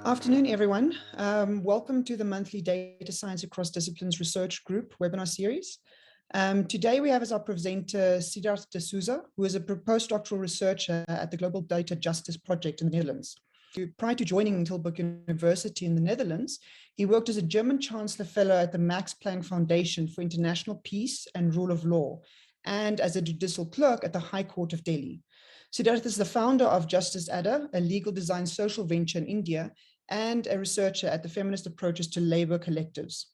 Afternoon, everyone. Welcome to the monthly Data Science Across Disciplines Research Group webinar series. Today we have as our presenter Siddharth de Souza, who is a postdoctoral researcher at the Global Data Justice Project in the Netherlands. Prior to joining Tilburg University in the Netherlands, he worked as a German Chancellor Fellow at the Max Planck Foundation for International Peace and Rule of Law, and as a Judicial Clerk at the High Court of Delhi. Siddharth is the founder of Justice Adda, a legal design social venture in India, and a researcher at the Feminist Approaches to Labor Collectives.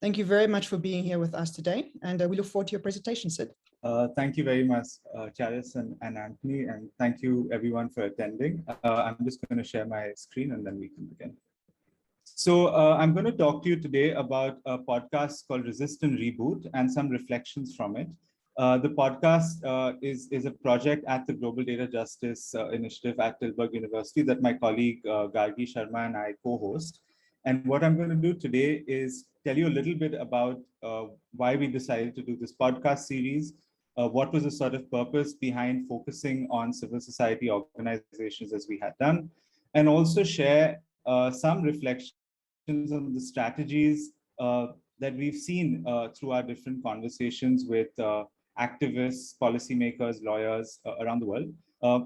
Thank you very much for being here with us today, and we look forward to your presentation, Sid. Thank you very much, Charis and Anthony, and thank you everyone for attending. I'm just going to share my screen and then we can begin. So I'm going to talk to you today about a podcast called Resist and Reboot and some reflections from it. The podcast is a project at the Global Data Justice Initiative at Tilburg University that my colleague Gargi Sharma and I co-host. And what I'm going to do today is tell you a little bit about why we decided to do this podcast series, what was the sort of purpose behind focusing on civil society organizations as we had done, and also share some reflections on the strategies that we've seen through our different conversations with activists, policymakers, lawyers around the world,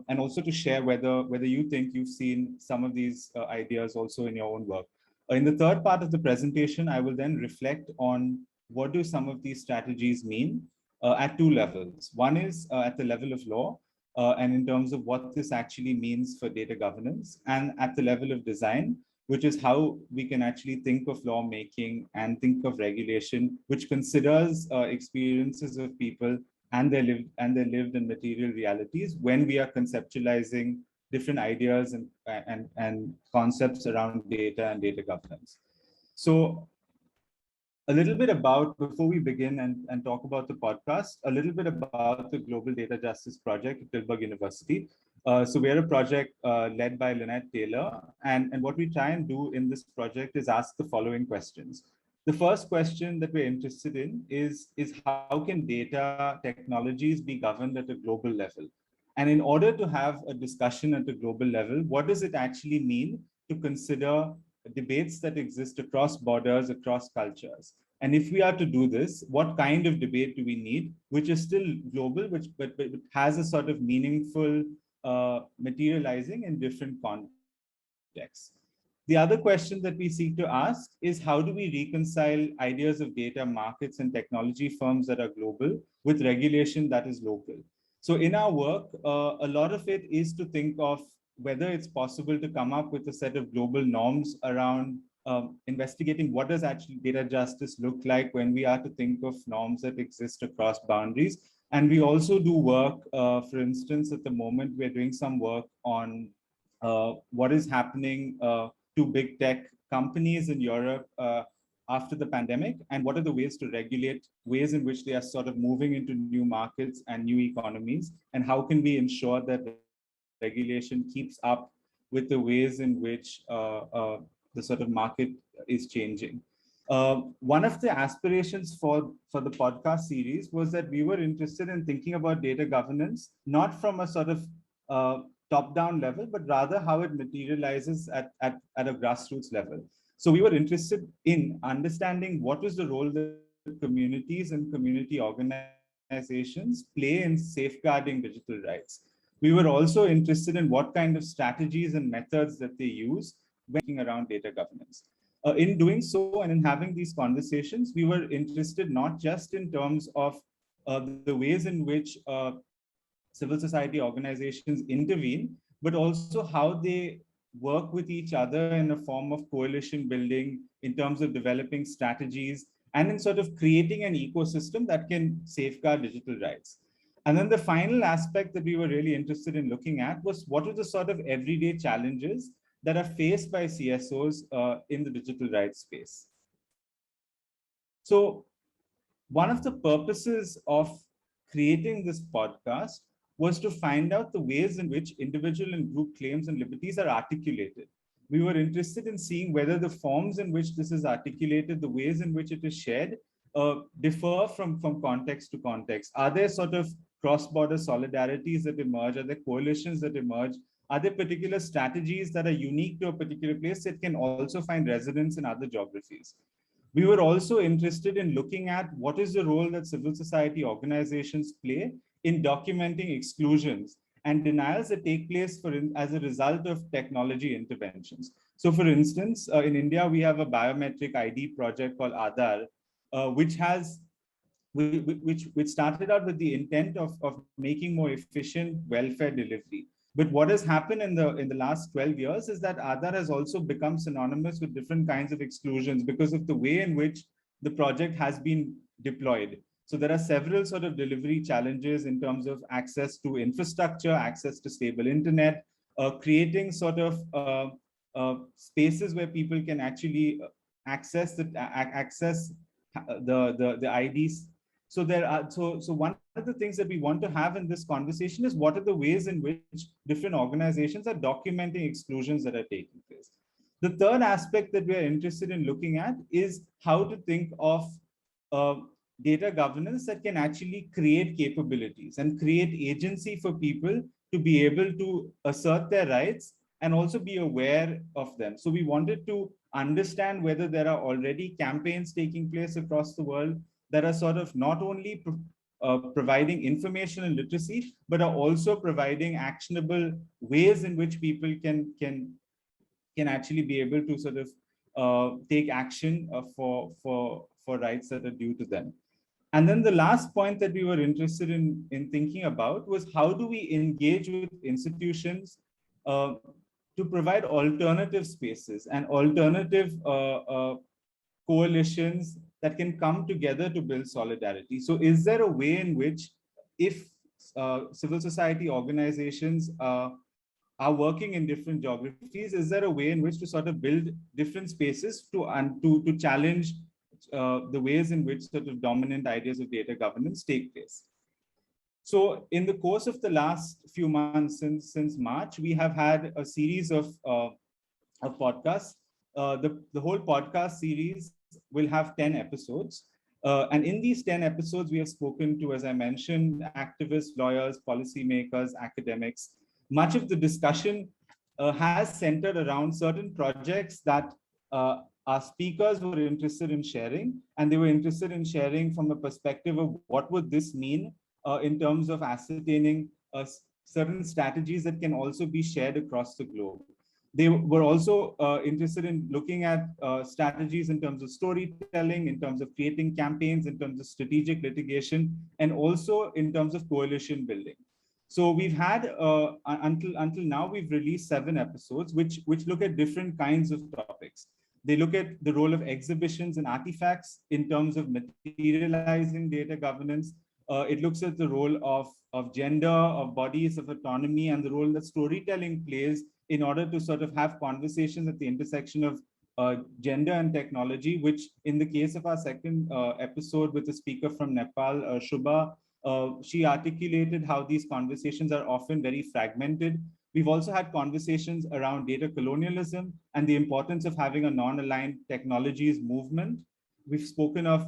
and also to share whether you think you've seen some of these ideas also in your own work. In the third part of the presentation, I will then reflect on what do some of these strategies mean at two levels. One is at the level of law, and in terms of what this actually means for data governance, and at the level of design, which is how we can actually think of lawmaking and think of regulation, which considers experiences of people and their lived and material realities when we are conceptualizing different ideas and concepts around data and data governance. So a little bit about, before we begin and talk about the podcast, a little bit about the Global Data Justice Project at Tilburg University. So we're a project led by Lynette Taylor, and what we try and do in this project is ask the following questions. The first question that we're interested in is how can data technologies be governed at a global level? And in order to have a discussion at a global level, what does it actually mean to consider debates that exist across borders, across cultures? And if we are to do this, what kind of debate do we need, which is still global, but has a sort of meaningful materializing in different contexts? The other question that we seek to ask is how do we reconcile ideas of data markets and technology firms that are global with regulation that is local? So in our work, a lot of it is to think of whether it's possible to come up with a set of global norms around investigating what does actually data justice look like when we are to think of norms that exist across boundaries. And we also do work, for instance, at the moment, we're doing some work on what is happening to big tech companies in Europe after the pandemic, and what are the ways to regulate, ways in which they are sort of moving into new markets and new economies, and how can we ensure that regulation keeps up with the ways in which the sort of market is changing. One of the aspirations for the podcast series was that we were interested in thinking about data governance, not from a sort of top-down level, but rather how it materializes at a grassroots level. So we were interested in understanding what was the role that communities and community organizations play in safeguarding digital rights. We were also interested in what kind of strategies and methods that they use when thinking around data governance. In doing so and in having these conversations, we were interested not just in terms of the ways in which civil society organizations intervene, but also how they work with each other in a form of coalition building in terms of developing strategies and in sort of creating an ecosystem that can safeguard digital rights. And then the final aspect that we were really interested in looking at was what are the sort of everyday challenges that are faced by CSOs in the digital rights space. So one of the purposes of creating this podcast was to find out the ways in which individual and group claims and liberties are articulated. We were interested in seeing whether the forms in which this is articulated, the ways in which it is shared, differ from context to context. Are there sort of cross-border solidarities that emerge? Are there coalitions that emerge Are there particular strategies that are unique to a particular place that can also find resonance in other geographies? We were also interested in looking at what is the role that civil society organizations play in documenting exclusions and denials that take place as a result of technology interventions. So for instance, in India, we have a biometric ID project called Aadhaar, which started out with the intent of making more efficient welfare delivery. But what has happened in the last 12 years is that Aadhaar has also become synonymous with different kinds of exclusions because of the way in which the project has been deployed. So there are several sort of delivery challenges in terms of access to infrastructure, access to stable internet, creating sort of spaces where people can actually access the IDs. So one of the things that we want to have in this conversation is what are the ways in which different organizations are documenting exclusions that are taking place. The third aspect that we are interested in looking at is how to think of data governance that can actually create capabilities and create agency for people to be able to assert their rights and also be aware of them. So we wanted to understand whether there are already campaigns taking place across the world that are sort of not only providing information and literacy, but are also providing actionable ways in which people can actually be able to sort of take action for rights that are due to them. And then the last point that we were interested in thinking about was how do we engage with institutions to provide alternative spaces and alternative coalitions that can come together to build solidarity. So is there a way in which if civil society organizations are working in different geographies, is there a way in which to sort of build different spaces to challenge the ways in which sort of dominant ideas of data governance take place? So in the course of the last few months, since March, we have had a series of podcasts. The whole podcast series will have 10 episodes. And in these 10 episodes, we have spoken to, as I mentioned, activists, lawyers, policymakers, academics. Much of the discussion has centered around certain projects that our speakers were interested in sharing, and they were interested in sharing from a perspective of what would this mean in terms of ascertaining certain strategies that can also be shared across the globe. They were also interested in looking at strategies in terms of storytelling, in terms of creating campaigns, in terms of strategic litigation, and also in terms of coalition building. So we've had, until now, we've released 7 episodes, which look at different kinds of topics. They look at the role of exhibitions and artifacts in terms of materializing data governance. It looks at the role of gender, of bodies of autonomy, and the role that storytelling plays in order to sort of have conversations at the intersection of gender and technology, which in the case of our second episode with a speaker from Nepal, Shubha, she articulated how these conversations are often very fragmented. We've also had conversations around data colonialism and the importance of having a non-aligned technologies movement. We've spoken of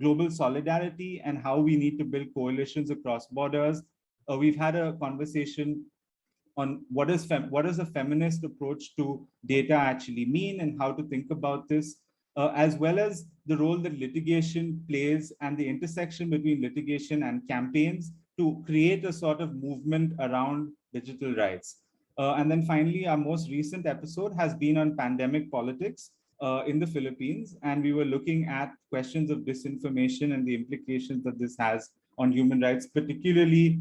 global solidarity and how we need to build coalitions across borders. We've had a conversation on what does a feminist approach to data actually mean and how to think about this, as well as the role that litigation plays and the intersection between litigation and campaigns to create a sort of movement around digital rights. And then finally, our most recent episode has been on pandemic politics in the Philippines, and we were looking at questions of disinformation and the implications that this has on human rights, particularly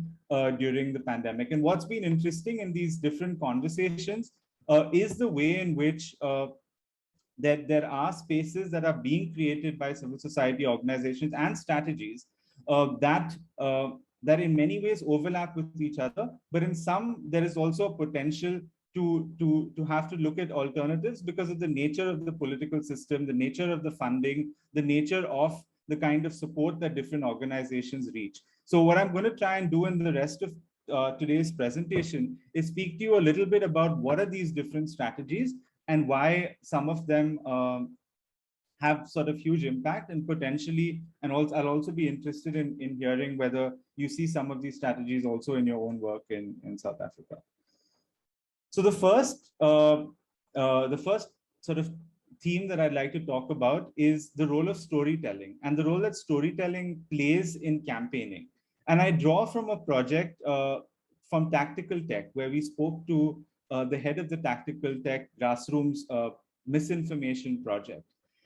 during the pandemic. And what's been interesting in these different conversations is the way in which that there are spaces that are being created by civil society organizations and strategies that in many ways overlap with each other, but in some there is also a potential to have to look at alternatives because of the nature of the political system, the nature of the funding, the nature of the kind of support that different organizations reach. So what I'm going to try and do in the rest of today's presentation is speak to you a little bit about what are these different strategies and why some of them have sort of huge impact and potentially, and also I'll also be interested in hearing whether you see some of these strategies also in your own work in South Africa. So the first sort of theme that I'd like to talk about is the role of storytelling and the role that storytelling plays in campaigning. And I draw from a project from Tactical Tech, where we spoke to the head of the Tactical Tech Grassroots Misinformation Project.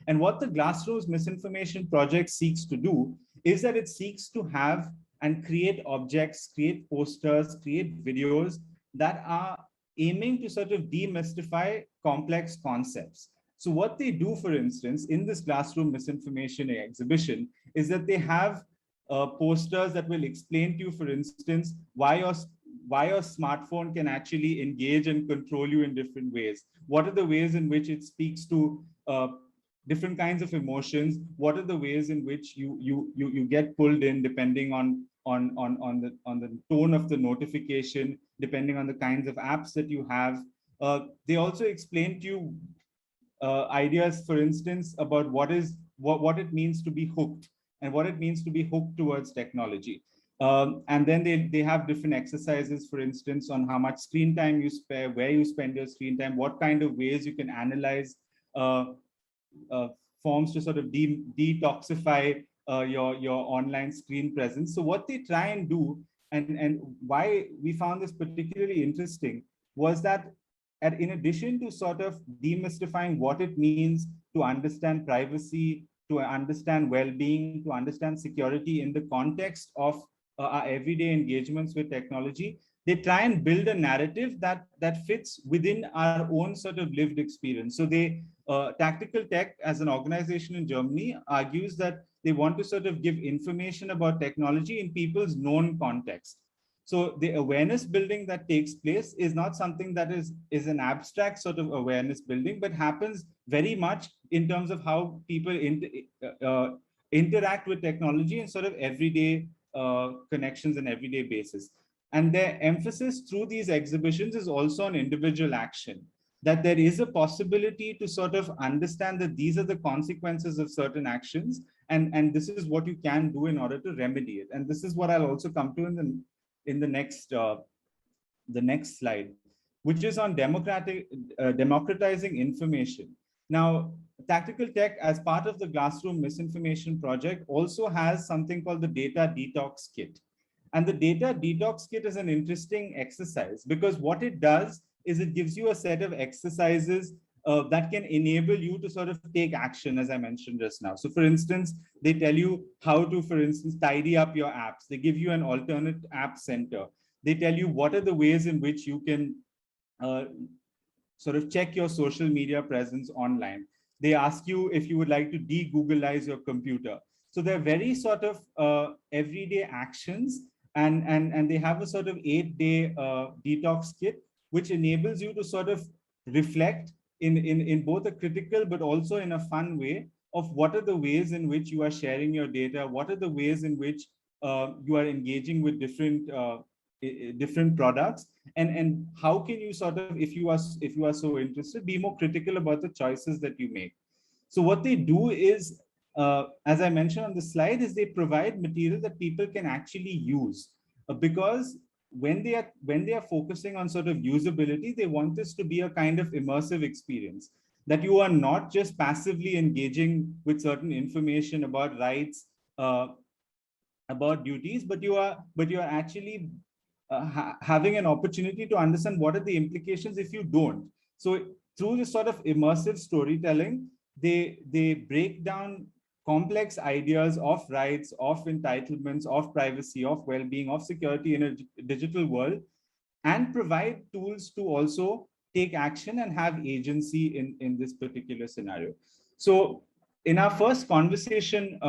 And what the Grassroots Misinformation Project seeks to do is that it seeks to have and create objects, create posters, create videos that are aiming to sort of demystify complex concepts. So what they do, for instance, in this classroom misinformation exhibition is that they have posters that will explain to you, for instance, why your smartphone can actually engage and control you in different ways. What are the ways in which it speaks to different kinds of emotions? What are the ways in which you get pulled in depending on the tone of the notification, depending on the kinds of apps that you have? They also explain to you ideas, for instance, about what it means to be hooked and what it means to be hooked towards technology. And then they have different exercises, for instance, on how much screen time you spend, where you spend your screen time, what kind of ways you can analyze forms to sort of detoxify your online screen presence. So what they try and do, and why we found this particularly interesting, was that in addition to sort of demystifying what it means to understand privacy, to understand well-being, to understand security in the context of our everyday engagements with technology, they try and build a narrative that fits within our own sort of lived experience. So Tactical Tech, as an organization in Germany, argues that they want to sort of give information about technology in people's known context. So the awareness building that takes place is not something that is an abstract sort of awareness building, but happens very much in terms of how people interact with technology in sort of everyday connections and everyday basis. And their emphasis through these exhibitions is also on individual action, that there is a possibility to sort of understand that these are the consequences of certain actions, and this is what you can do in order to remedy it. And this is what I'll also come to in the next slide, which is on democratizing information. Now, Tactical Tech, as part of the Glassroom Misinformation Project, also has something called the Data Detox Kit. And the Data Detox Kit is an interesting exercise because what it does is it gives you a set of exercises that can enable you to sort of take action, as I mentioned just now. So for instance, they tell you how to, for instance, tidy up your apps. They give you an alternate app center. They tell you what are the ways in which you can sort of check your social media presence online. They ask you if you would like to de-Googleize your computer. So they're very sort of everyday actions, and they have a sort of 8-day detox kit, which enables you to sort of reflect in both a critical but also in a fun way of what are the ways in which you are sharing your data, what are the ways in which you are engaging with different products, and how can you sort of, if you are so interested, be more critical about the choices that you make. So what they do is, as I mentioned on the slide, is they provide material that people can actually use, because when they are focusing on sort of usability, they want this to be a kind of immersive experience, that you are not just passively engaging with certain information about rights, about duties, but you are actually having an opportunity to understand what are the implications if you don't. So through this sort of immersive storytelling, they break down complex ideas of rights, of entitlements, of privacy, of well-being, of security in a digital world, and provide tools to also take action and have agency in this particular scenario. So in our first conversation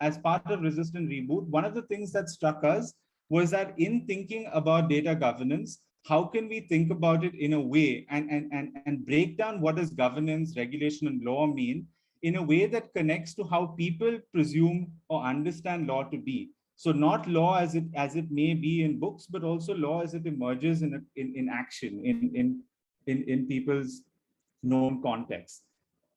as part of Resist and Reboot, one of the things that struck us was that in thinking about data governance, how can we think about it in a way and break down what does governance, regulation, and law mean in a way that connects to how people presume or understand law to be. So not law as it may be in books, but also law as it emerges in action, in people's known context.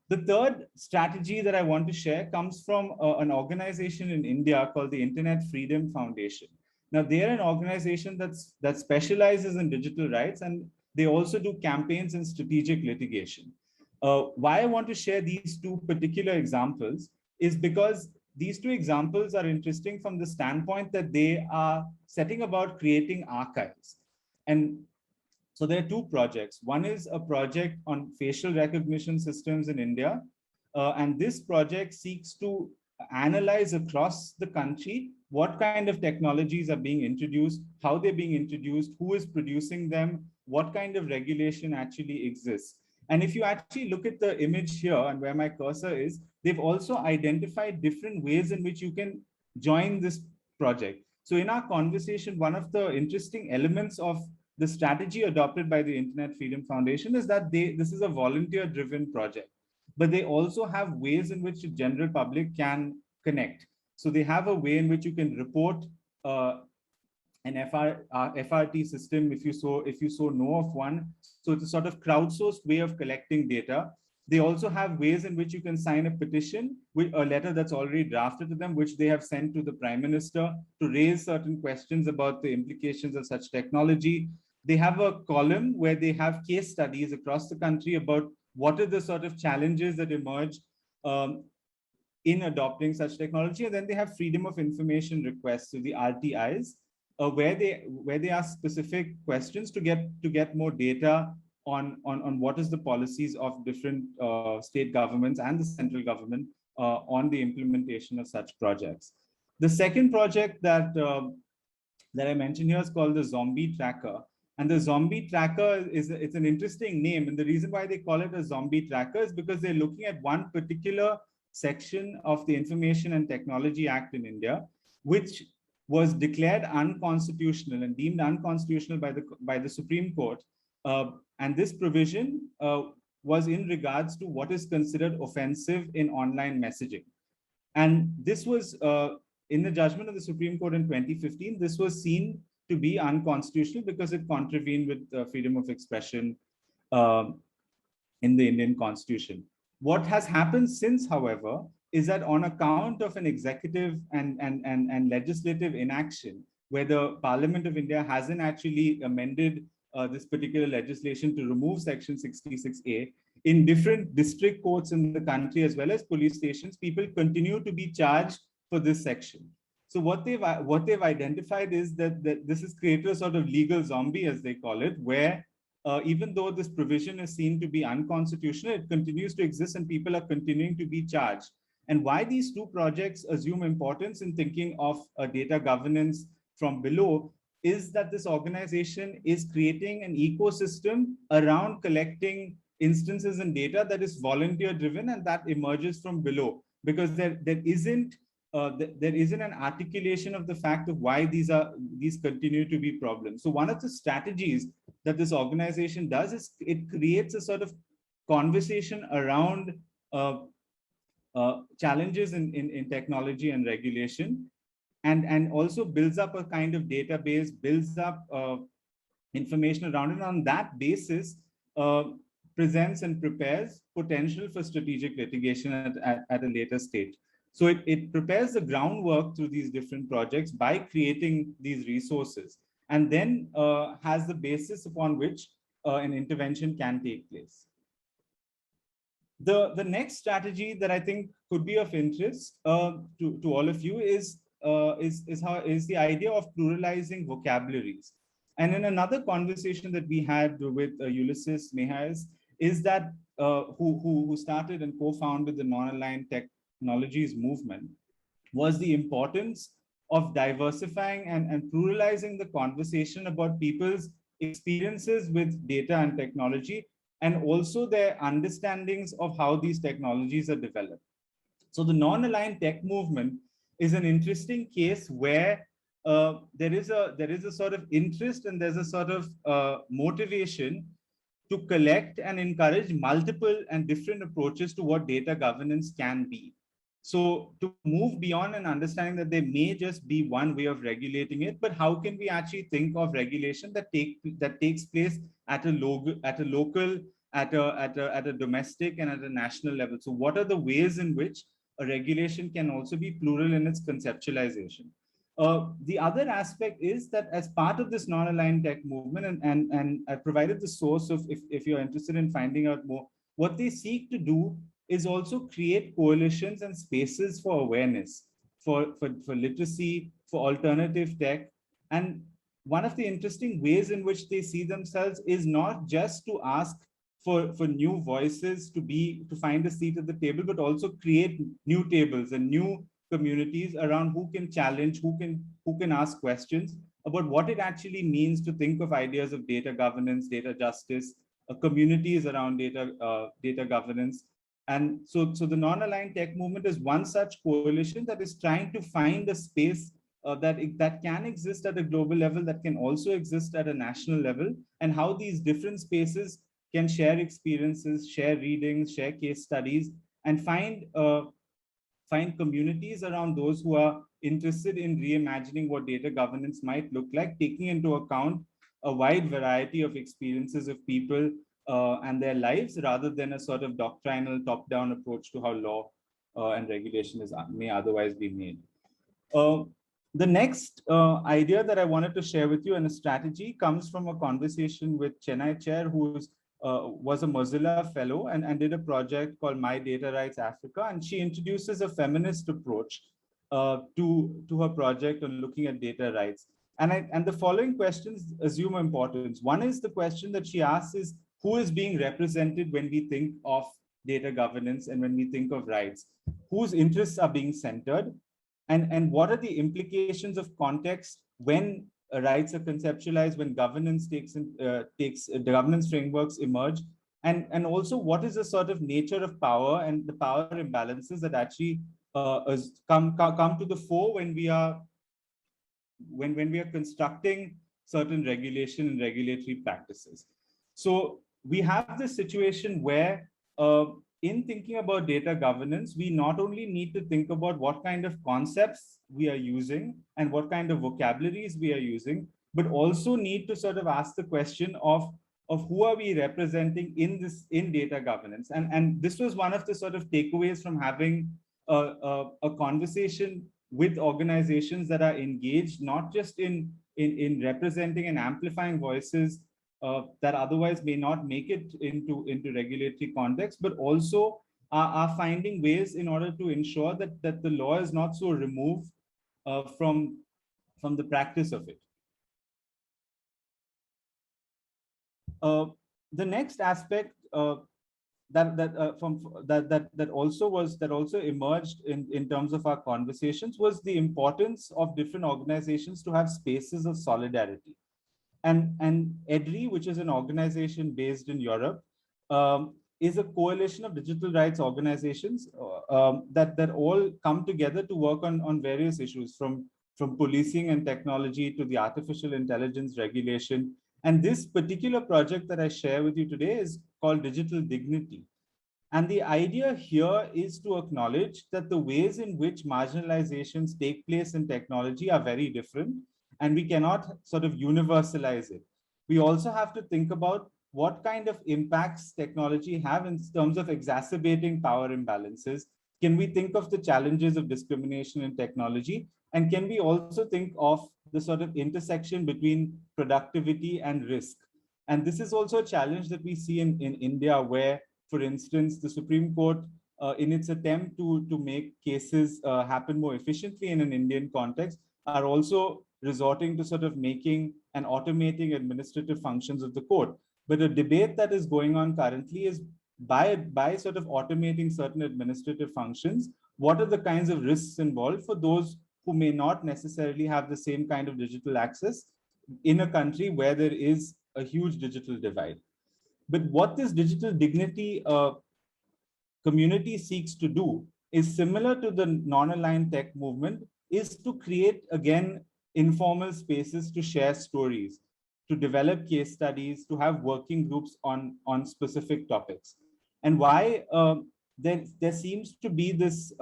The third strategy that I want to share comes from an organization in India called the Internet Freedom Foundation. Now, they're an organization that specializes in digital rights, and They also do campaigns and strategic litigation. Why I want to share these two particular examples is because these two examples are interesting from the standpoint that they are setting about creating archives. And so there are two projects. One is a project on facial recognition systems in India. And this project seeks to analyze across the country what kind of technologies are being introduced, how they're being introduced, who is producing them, what kind of regulation actually exists. And if you actually look at the image here and where my cursor is, they've also identified different ways in which you can join this project. So in our conversation, one of the interesting elements of the strategy adopted by the Internet Freedom Foundation is that this is a volunteer-driven project, but they also have ways in which the general public can connect. So they have a way in which you can report an FRT system if you so know of one. So it's a sort of crowdsourced way of collecting data. They also have ways in which you can sign a petition with a letter that's already drafted to them, which they have sent to the Prime Minister to raise certain questions about the implications of such technology. They have a column where they have case studies across the country about what are the sort of challenges that emerge in adopting such technology. And then they have freedom of information requests, so the RTIs, where they ask specific questions to get more data on what is the policies of different state governments and the central government on the implementation of such projects. The second project that I mentioned here is called the Zombie Tracker. And the Zombie Tracker it's an interesting name. And the reason why they call it a Zombie Tracker is because they're looking at one particular section of the Information and Technology Act in India, which was declared unconstitutional and deemed unconstitutional by the Supreme Court. And this provision was in regards to what is considered offensive in online messaging. And this was, in the judgment of the Supreme Court in 2015, this was seen to be unconstitutional because it contravened with freedom of expression in the Indian Constitution. What has happened since, however, is that on account of an executive and legislative inaction, where the Parliament of India hasn't actually amended this particular legislation to remove Section 66A, in different district courts in the country, as well as police stations, people continue to be charged for this section. So what they've identified is that this has created a sort of legal zombie, as they call it, where even though this provision is seen to be unconstitutional, it continues to exist and people are continuing to be charged. And why these two projects assume importance in thinking of data governance from below is that this organization is creating an ecosystem around collecting instances and data that is volunteer driven and that emerges from below, because there isn't an articulation of the fact of why these continue to be problems. So one of the strategies that this organization does is it creates a sort of conversation around challenges in technology and regulation, and also builds up a kind of database, builds up information around it, and on that basis presents and prepares potential for strategic litigation at a later stage. So it prepares the groundwork through these different projects by creating these resources, and then has the basis upon which an intervention can take place. The next strategy that I think could be of interest to all of you is the idea of pluralizing vocabularies. And in another conversation that we had with Ulysses Mehaes, is that who started and co-founded the non-aligned technologies movement, was the importance of diversifying and pluralizing the conversation about people's experiences with data and technology, and also their understandings of how these technologies are developed. So the non-aligned tech movement is an interesting case where there is a sort of interest and there's a sort of motivation to collect and encourage multiple and different approaches to what data governance can be. So to move beyond an understanding that there may just be one way of regulating it, but how can we actually think of regulation that takes place at a local, at a domestic, and at a national level? So what are the ways in which a regulation can also be plural in its conceptualization? The other aspect is that as part of this non-aligned tech movement, and I provided the source of, if you're interested in finding out more, what they seek to do is also create coalitions and spaces for awareness, for literacy, for alternative tech. And one of the interesting ways in which they see themselves is not just to ask for new voices to find a seat at the table, but also create new tables and new communities around who can challenge, who can ask questions about what it actually means to think of ideas of data governance, data justice, communities around data governance. And so the non-aligned tech movement is one such coalition that is trying to find a space that can exist at a global level, that can also exist at a national level, and how these different spaces can share experiences, share readings, share case studies, and find communities around those who are interested in reimagining what data governance might look like, taking into account a wide variety of experiences of people and their lives, rather than a sort of doctrinal top-down approach to how law and regulation may otherwise be made. The next idea that I wanted to share with you, and a strategy, comes from a conversation with Chennai Chair, who was a Mozilla Fellow and did a project called My Data Rights Africa. And she introduces a feminist approach to her project on looking at data rights. And the following questions assume importance. One is the question that she asks is, who is being represented when we think of data governance and when we think of rights? Whose interests are being centered? And what are the implications of context when rights are conceptualized, when governance the governance frameworks emerge, and also what is the sort of nature of power and the power imbalances that actually come to the fore when we are constructing certain regulation and regulatory practices. So we have this situation where in thinking about data governance, we not only need to think about what kind of concepts we are using and what kind of vocabularies we are using, but also need to sort of ask the question of who are we representing in data governance. And this was one of the sort of takeaways from having a conversation with organizations that are engaged not just in representing and amplifying voices that otherwise may not make it into regulatory context, but also are finding ways in order to ensure that the law is not so removed from the practice of it. The next aspect that also emerged in terms of our conversations was the importance of different organizations to have spaces of solidarity. And EDRI, which is an organization based in Europe, is a coalition of digital rights organizations that all come together to work on various issues, from policing and technology to the artificial intelligence regulation. And this particular project that I share with you today is called Digital Dignity. And the idea here is to acknowledge that the ways in which marginalizations take place in technology are very different, and we cannot sort of universalize it. We also have to think about what kind of impacts technology have in terms of exacerbating power imbalances. Can we think of the challenges of discrimination in technology? And can we also think of the sort of intersection between productivity and risk? And this is also a challenge that we see in India, where, for instance, the Supreme Court, in its attempt to make cases happen more efficiently in an Indian context, are also resorting to sort of making and automating administrative functions of the court. But a debate that is going on currently is, by sort of automating certain administrative functions, what are the kinds of risks involved for those who may not necessarily have the same kind of digital access in a country where there is a huge digital divide? But what this digital dignity community seeks to do is similar to the non-aligned tech movement, is to create, again, informal spaces to share stories, to develop case studies, to have working groups on specific topics. And why there seems to be this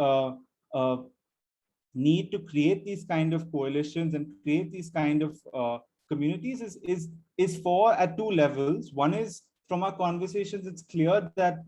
need to create these kind of coalitions and create these kind of communities is for at two levels. One is, from our conversations, it's clear that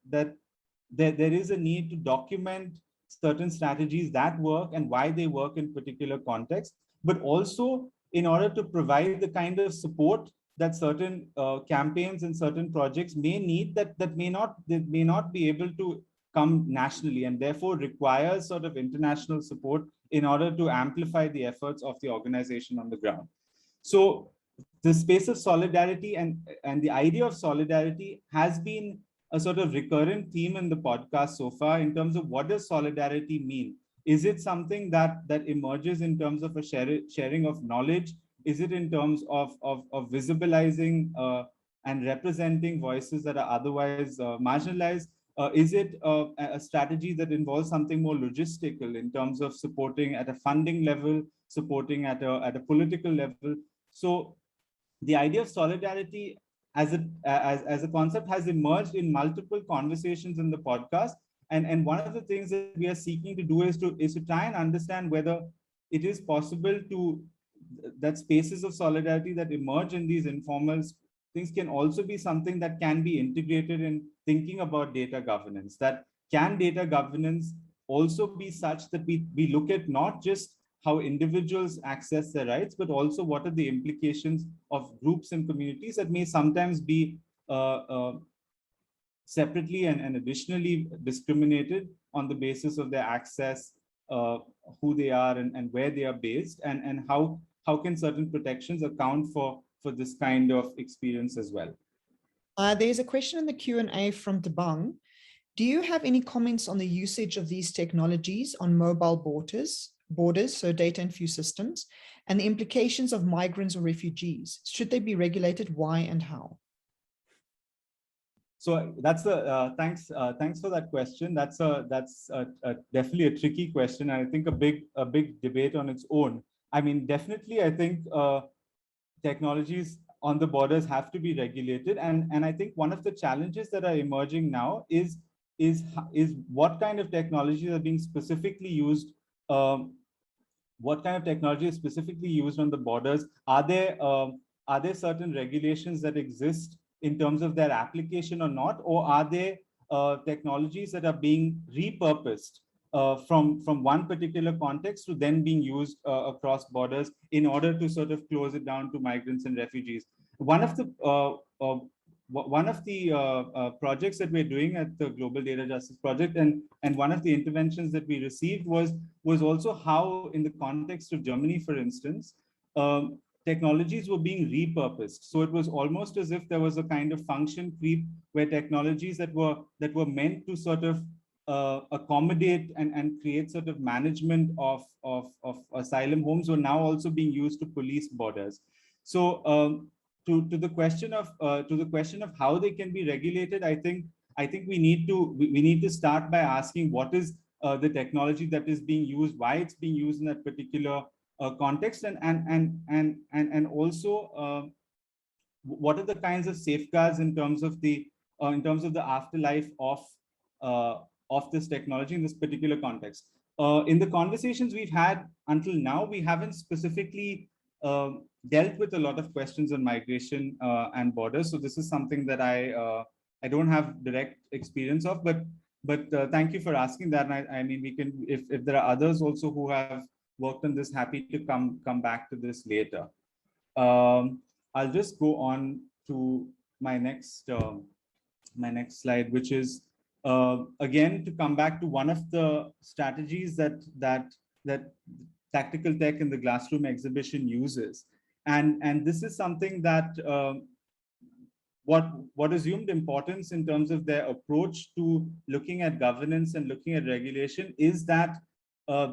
there is a need to document certain strategies that work and why they work in particular contexts, but also in order to provide the kind of support that certain campaigns and certain projects may need that may not be able to come nationally, and therefore requires sort of international support in order to amplify the efforts of the organization on the ground. So the space of solidarity and the idea of solidarity has been a sort of recurrent theme in the podcast so far, in terms of what does solidarity mean? Is it something that emerges in terms of a sharing of knowledge? Is it in terms of visibilizing and representing voices that are otherwise marginalized? Is it a strategy that involves something more logistical in terms of supporting at a funding level, supporting at a political level? So the idea of solidarity as a concept has emerged in multiple conversations in the podcast. And one of the things that we are seeking to do is to try and understand whether it is possible that spaces of solidarity that emerge in these informal things can also be something that can be integrated in thinking about data governance. That can data governance also be such that we look at not just how individuals access their rights, but also what are the implications of groups and communities that may sometimes be separately and additionally discriminated on the basis of their access, who they are and where they are based, and how can certain protections account for this kind of experience as well. There's a question in the Q&A from Debang. Do you have any comments on the usage of these technologies on mobile borders, so data and view systems, and the implications of migrants or refugees? Should they be regulated? Why and how? So that's thanks for that question. That's definitely a tricky question, and I think a big debate on its own. I mean, definitely, I think technologies on the borders have to be regulated, and I think one of the challenges that are emerging now is what kind of technologies are being specifically used. What kind of technology is specifically used on the borders? Are there certain regulations that exist in terms of their application or not, or are there technologies that are being repurposed from one particular context to then being used across borders in order to sort of close it down to migrants and refugees? One of the projects that we're doing at the Global Data Justice Project, and one of the interventions that we received was also how, in the context of Germany, for instance, technologies were being repurposed. So it was almost as if there was a kind of function creep where technologies that were meant to sort of accommodate and create sort of management of asylum homes were now also being used to police borders. So to the question of how they can be regulated, I think we need to start by asking what is the technology that is being used, why it's being used in that particular context, and also what are the kinds of safeguards in terms of the afterlife of this technology in this particular context. In the conversations we've had until now, we haven't specifically dealt with a lot of questions on migration and borders. So this is something that I don't have direct experience of, but thank you for asking that. And I mean, we can, if there are others also who have worked on this, happy to come back to this later. I'll just go on to my next slide, which is again to come back to one of the strategies that Tactical Tech in the Glassroom exhibition uses, and this is something that what assumed importance in terms of their approach to looking at governance and looking at regulation is that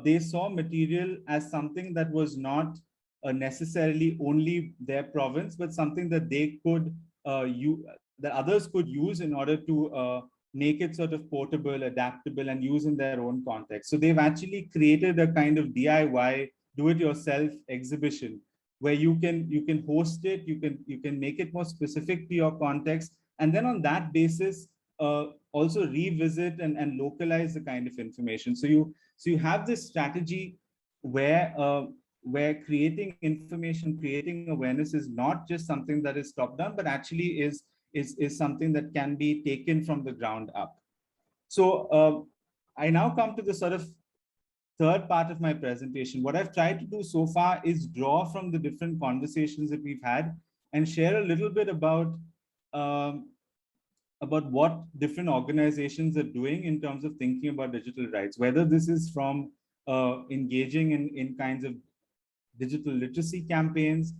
they saw material as something that was not necessarily only their province, but something that they could that others could use in order to make it sort of portable, adaptable, and use in their own context. So they've actually created a kind of DIY, do-it-yourself exhibition where you can host it, you can make it more specific to your context, and then on that basis also revisit and localize the kind of information. So you have this strategy where creating information, creating awareness is not just something that is top down, but actually is something that can be taken from the ground up. So I now come to the sort of third part of my presentation. What I've tried to do so far is draw from the different conversations that we've had and share a little bit about what different organizations are doing in terms of thinking about digital rights, whether this is from engaging in kinds of digital literacy campaigns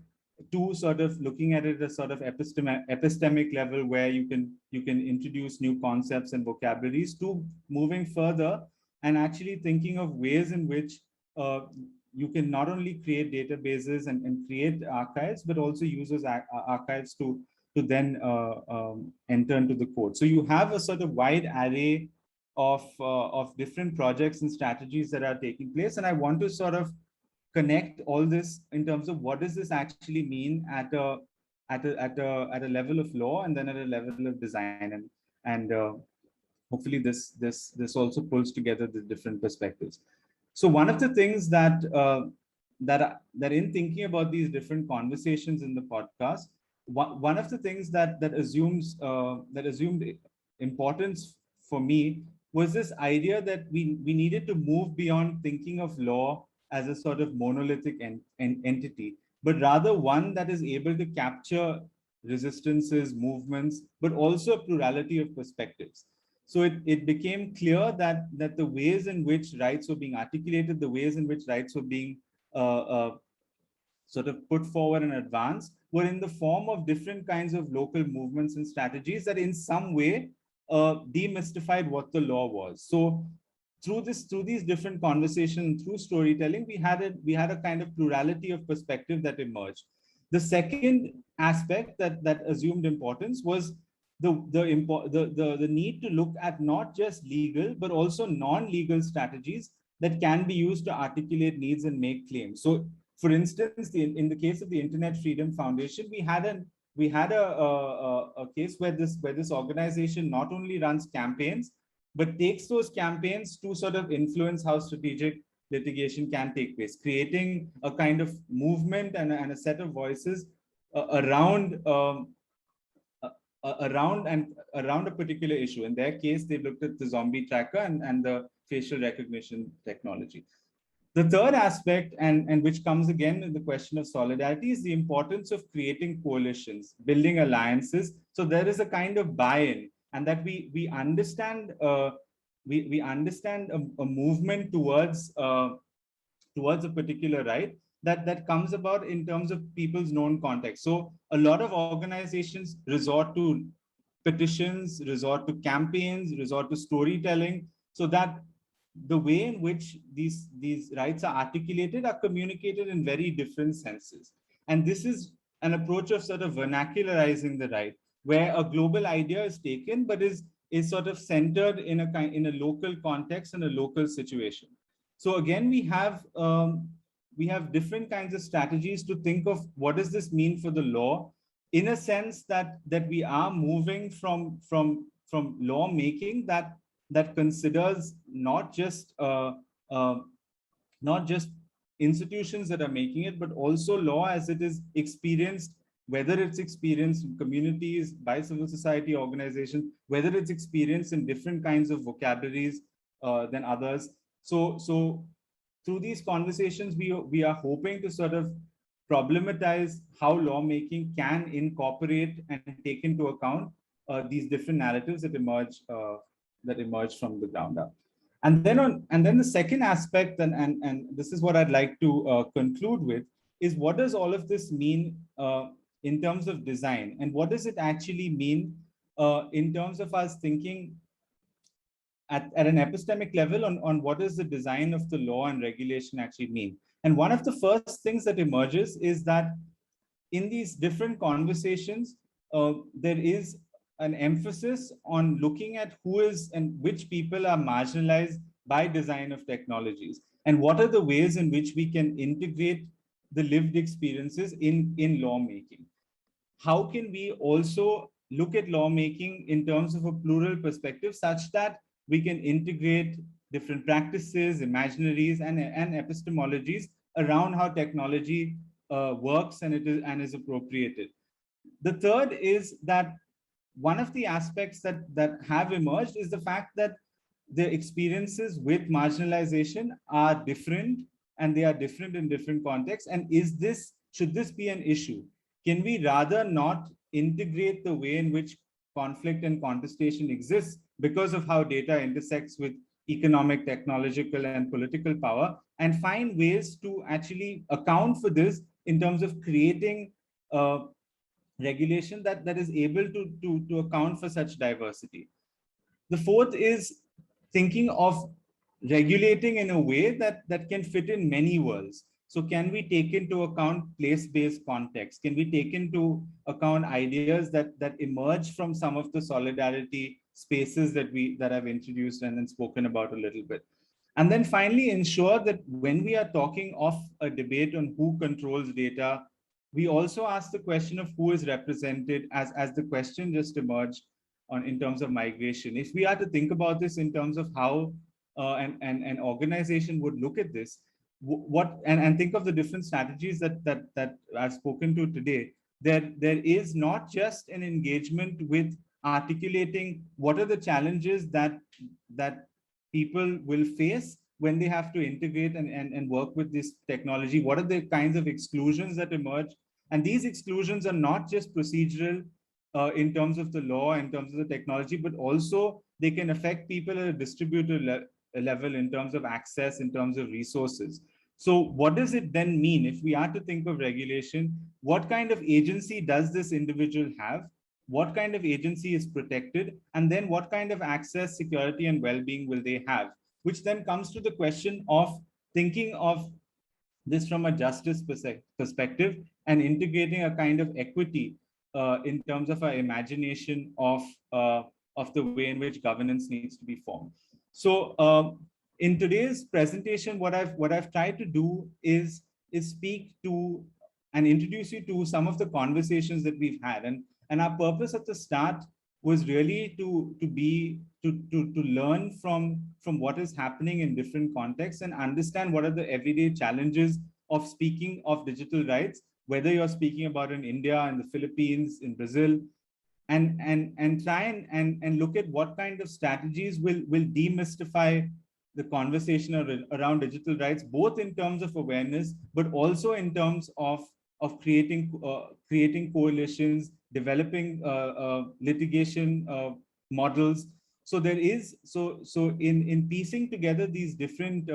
to sort of looking at it as sort of epistemic level where you can introduce new concepts and vocabularies, to moving further and actually thinking of ways in which you can not only create databases and create archives, but also use those archives to then enter into the code. So you have a sort of wide array of different projects and strategies that are taking place, and I want to sort of connect all this in terms of what does this actually mean at a level of law and then at a level of design, and hopefully this also pulls together the different perspectives. So one of the things that in thinking about these different conversations in the podcast, one of the things that assumed importance for me was this idea that we needed to move beyond thinking of law as a sort of monolithic entity, but rather one that is able to capture resistances, movements, but also a plurality of perspectives. So it became clear that the ways in which rights were being articulated, the ways in which rights were being sort of put forward and advanced were in the form of different kinds of local movements and strategies that in some way demystified what the law was. So through these different conversations, through storytelling, we had a kind of plurality of perspective that emerged. The second aspect that assumed importance was the need to look at not just legal, but also non-legal strategies that can be used to articulate needs and make claims. So, for instance, in the case of the Internet Freedom Foundation, we had a case where this organization not only runs campaigns, but takes those campaigns to sort of influence how strategic litigation can take place, creating a kind of movement and a set of voices around a particular issue. In their case, they looked at the zombie tracker and the facial recognition technology. The third aspect, and which comes again in the question of solidarity, is the importance of creating coalitions, building alliances. So there is a kind of buy-in, and that we understand we understand a movement towards a particular right that comes about in terms of people's known context. So a lot of organizations resort to petitions, resort to campaigns, resort to storytelling, so that the way in which these rights are articulated are communicated in very different senses. And this is an approach of sort of vernacularizing the right, where a global idea is taken, but is sort of centered in a local context and a local situation. So again, we have different kinds of strategies to think of what does this mean for the law, in a sense that we are moving from law making that considers not just institutions that are making it, but also law as it is experienced, whether it's experienced in communities, by civil society organizations, whether it's experienced in different kinds of vocabularies than others. So through these conversations, we are hoping to sort of problematize how lawmaking can incorporate and take into account these different narratives that emerge from the ground up. And then the second aspect, and this is what I'd like to conclude with, is what does all of this mean in terms of design, and what does it actually mean in terms of us thinking at an epistemic level on what does the design of the law and regulation actually mean. And one of the first things that emerges is that in these different conversations, there is an emphasis on looking at who is and which people are marginalized by design of technologies, and what are the ways in which we can integrate the lived experiences in lawmaking. How can we also look at lawmaking in terms of a plural perspective, such that we can integrate different practices, imaginaries, and epistemologies around how technology works and is appropriated. The third is that one of the aspects that have emerged is the fact that the experiences with marginalization are different, and they are different in different contexts. And should this be an issue? Can we rather not integrate the way in which conflict and contestation exists because of how data intersects with economic, technological, and political power, and find ways to actually account for this in terms of creating regulation that is able to account for such diversity? The fourth is thinking of regulating in a way that can fit in many worlds. So can we take into account place-based context? Can we take into account ideas that emerge from some of the solidarity spaces that I've introduced and then spoken about a little bit? And then finally, ensure that when we are talking of a debate on who controls data, we also ask the question of who is represented, as the question just emerged in terms of migration. If we are to think about this in terms of how an organization would look at this, and think of the different strategies that I've spoken to today, there is not just an engagement with articulating what are the challenges that people will face when they have to integrate and work with this technology. What are the kinds of exclusions that emerge? And these exclusions are not just procedural in terms of the law, in terms of the technology, but also they can affect people at a distributed level in terms of access, in terms of resources. So what does it then mean if we are to think of regulation? What kind of agency does this individual have? What kind of agency is protected? And then what kind of access, security, and well-being will they have? Which then comes to the question of thinking of this from a justice perspective and integrating a kind of equity in terms of our imagination of the way in which governance needs to be formed. So in today's presentation, what I've tried to do is speak to and introduce you to some of the conversations that we've had. And our purpose at the start was really to learn from what is happening in different contexts and understand what are the everyday challenges of speaking of digital rights, whether you're speaking about in India, in the Philippines, in Brazil, and try and look at what kind of strategies will demystify the conversation around digital rights, both in terms of awareness, but also in terms of creating coalitions, developing litigation models. So there is in piecing together these different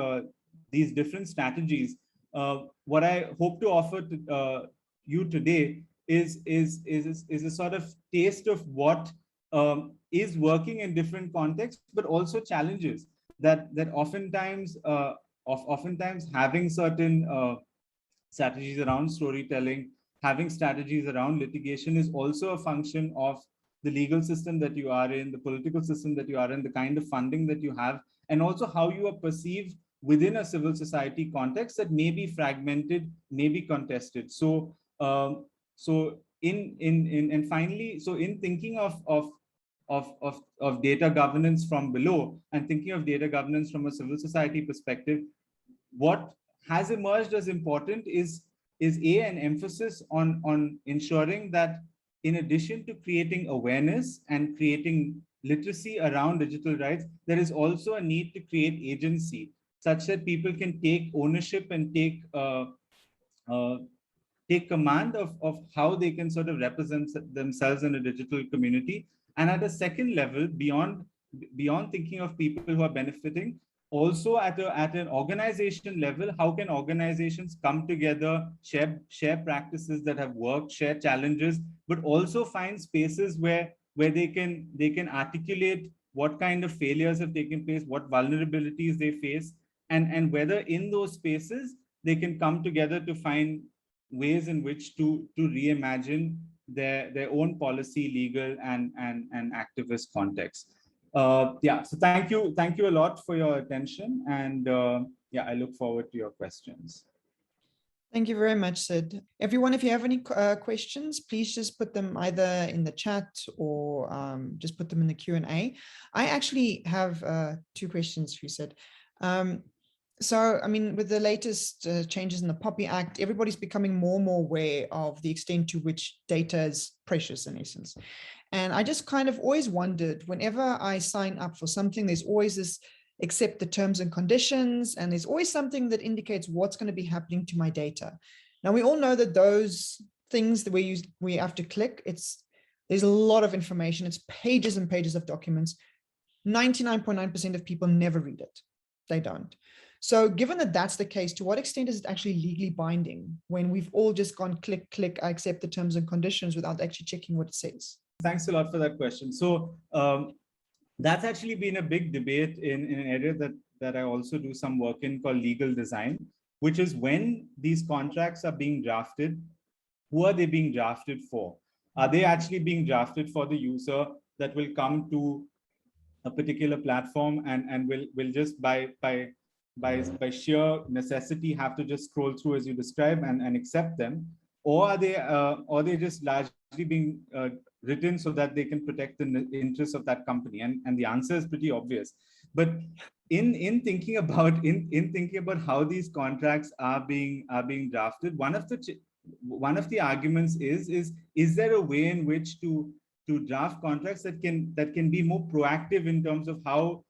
strategies, what I hope to offer to you today is a sort of taste of what is working in different contexts, but also challenges that oftentimes having certain strategies around storytelling, having strategies around litigation is also a function of the legal system that you are in, the political system that you are in, the kind of funding that you have, and also how you are perceived within a civil society context that may be fragmented, may be contested. So in thinking of data governance from below and thinking of data governance from a civil society perspective, what has emerged as important is an emphasis on ensuring that in addition to creating awareness and creating literacy around digital rights, there is also a need to create agency such that people can take ownership and take command of how they can sort of represent themselves in a digital community. And at a second level, beyond thinking of people who are benefiting, also at an organization level, how can organizations come together, share practices that have worked, share challenges, but also find spaces where they can articulate what kind of failures have taken place, what vulnerabilities they face, and whether in those spaces they can come together to find ways in which to reimagine their own policy, legal, and activist context. Yeah, so thank you a lot for your attention, and yeah, I look forward to your questions. Thank you very much, Sid. Everyone, if you have any questions, please just put them either in the chat or just put them in the Q&A. I actually have 2 questions for you, Sid. So, I mean, with the latest changes in the POPI Act, everybody's becoming more and more aware of the extent to which data is precious in essence. And I just kind of always wondered, whenever I sign up for something, there's always this accept the terms and conditions, and there's always something that indicates what's going to be happening to my data. Now, we all know that those things that we have to click, there's a lot of information. It's pages and pages of documents. 99.9% of people never read it. They don't. So given that that's the case, to what extent is it actually legally binding when we've all just gone click, click, I accept the terms and conditions without actually checking what it says? Thanks a lot for that question. So that's actually been a big debate in an area that I also do some work in called legal design, which is when these contracts are being drafted, who are they being drafted for? Are they actually being drafted for the user that will come to a particular platform and will just by sheer necessity have to just scroll through as you describe and accept them, or are they just largely being written so that they can protect the interests of that company? And the answer is pretty obvious. But in thinking about how these contracts are being drafted, one of the arguments is there a way in which to draft contracts that can be more proactive in terms of how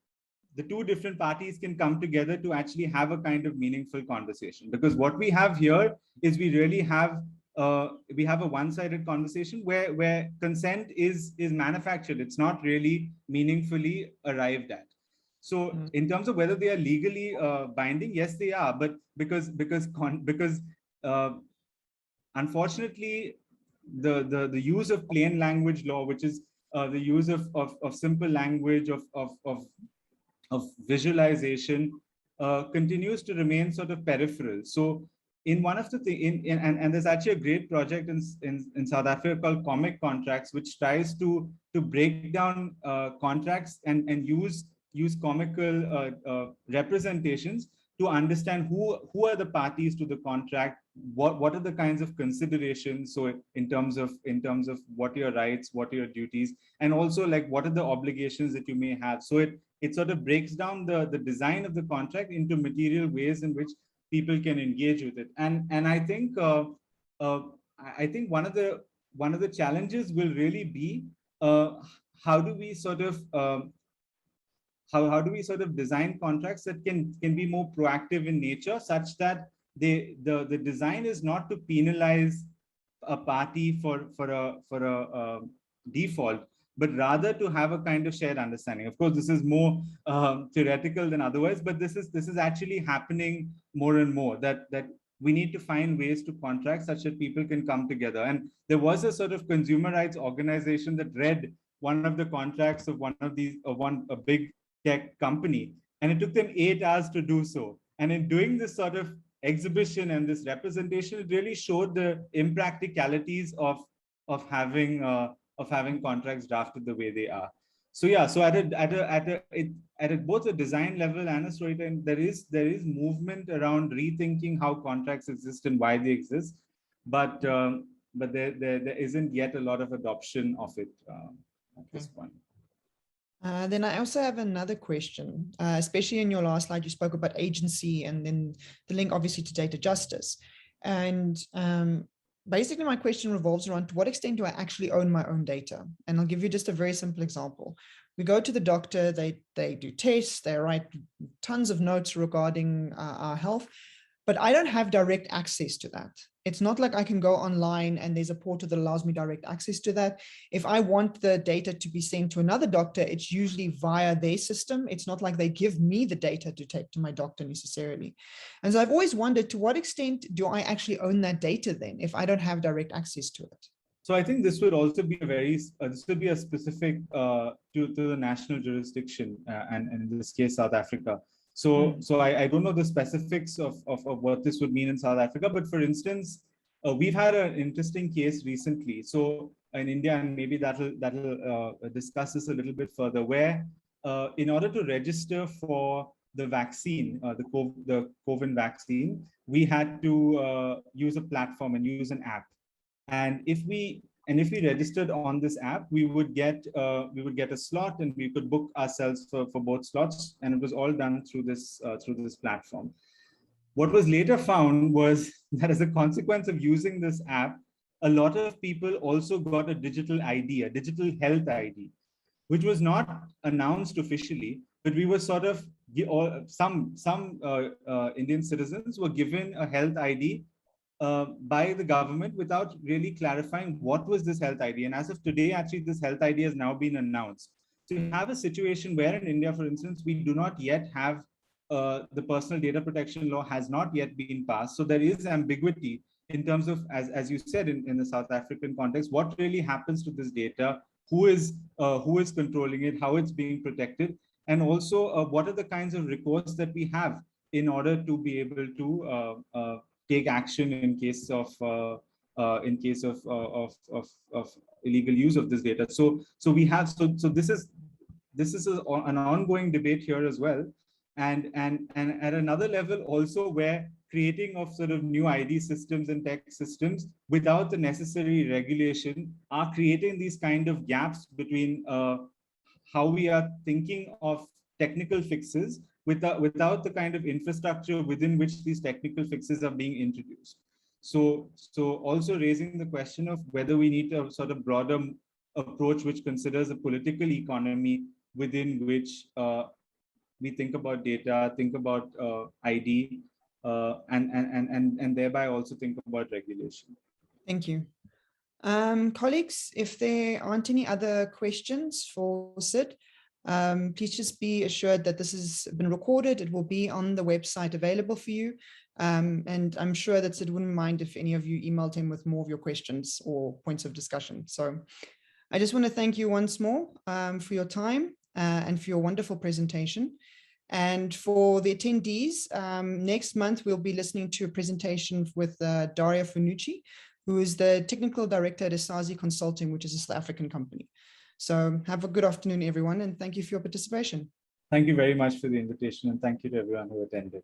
the two different parties can come together to actually have a kind of meaningful conversation? Because what we have here is we really have a one-sided conversation where consent is manufactured. It's not really meaningfully arrived at. So in terms of whether they are legally binding, yes, they are. But because unfortunately, the use of plain language law, which is the use of simple language, of visualization, continues to remain sort of peripheral. So in one of the and there's actually a great project in South Africa called Comic Contracts, which tries to break down contracts and use comical representations to understand who are the parties to the contract, what are the kinds of considerations, so in terms of what are your rights, what are your duties, and also like what are the obligations that you may have. So it sort of breaks down the design of the contract into material ways in which people can engage with it. And I think one of the challenges will really be how do we sort of how do we sort of design contracts that can be more proactive in nature, such that the design is not to penalize a party for a default, but rather to have a kind of shared understanding. Of course, this is more theoretical than otherwise, but this is actually happening more and more, that we need to find ways to contract such that people can come together. And there was a sort of consumer rights organization that read one of the contracts of a big tech company, and it took them 8 hours to do so. And in doing this sort of exhibition and this representation, it really showed the impracticalities of having contracts drafted the way they are. So yeah, so at both a design level and a storytelling, there is movement around rethinking how contracts exist and why they exist, but there isn't yet a lot of adoption of it at this point. Then I also have another question, especially in your last slide, you spoke about agency and then the link obviously to data justice. And basically my question revolves around, to what extent do I actually own my own data? And I'll give you just a very simple example. We go to the doctor, they do tests, they write tons of notes regarding our health, but I don't have direct access to that. It's not like I can go online and there's a portal that allows me direct access to that. If I want the data to be sent to another doctor, it's usually via their system. It's not like they give me the data to take to my doctor necessarily. And so I've always wondered, to what extent do I actually own that data then, if I don't have direct access to it? So I think this would also be a specific to the national jurisdiction, and in this case, South Africa. So I don't know the specifics of what this would mean in South Africa, but for instance, we've had an interesting case recently. So in India, and maybe that'll discuss this a little bit further, where in order to register for the vaccine, the COVID vaccine, we had to use a platform and use an app. And And if we registered on this app, we would get a slot, and we could book ourselves for both slots. And it was all done through this platform. What was later found was that as a consequence of using this app, a lot of people also got a digital ID, a digital health ID, which was not announced officially, but we were sort of, some Indian citizens were given a health ID by the government without really clarifying what was this health ID. And as of today, actually, this health ID has now been announced. So you have a situation where in India, for instance, we do not yet have the personal data protection law has not yet been passed. So there is ambiguity in terms of, as you said, in the South African context, what really happens to this data, who is controlling it, how it's being protected, and also what are the kinds of recourse that we have in order to be able to take action in case of illegal use of this data. So this is an ongoing debate here as well, and at another level also, where creating of sort of new ID systems and tech systems without the necessary regulation are creating these kind of gaps between how we are thinking of technical fixes without the kind of infrastructure within which these technical fixes are being introduced. So also raising the question of whether we need a sort of broader approach which considers a political economy within which we think about data, think about ID, and thereby also think about regulation. Thank you. Colleagues, if there aren't any other questions for Sid, please just be assured that this has been recorded. It will be on the website available for you. And I'm sure that Sid wouldn't mind if any of you emailed him with more of your questions or points of discussion. So I just want to thank you once more for your time and for your wonderful presentation. And for the attendees, next month, we'll be listening to a presentation with Daria Fanucci, who is the Technical Director at Asazi Consulting, which is a South African company. So have a good afternoon, everyone, and thank you for your participation. Thank you very much for the invitation, and thank you to everyone who attended.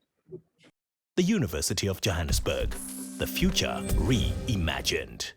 The University of Johannesburg, the future reimagined.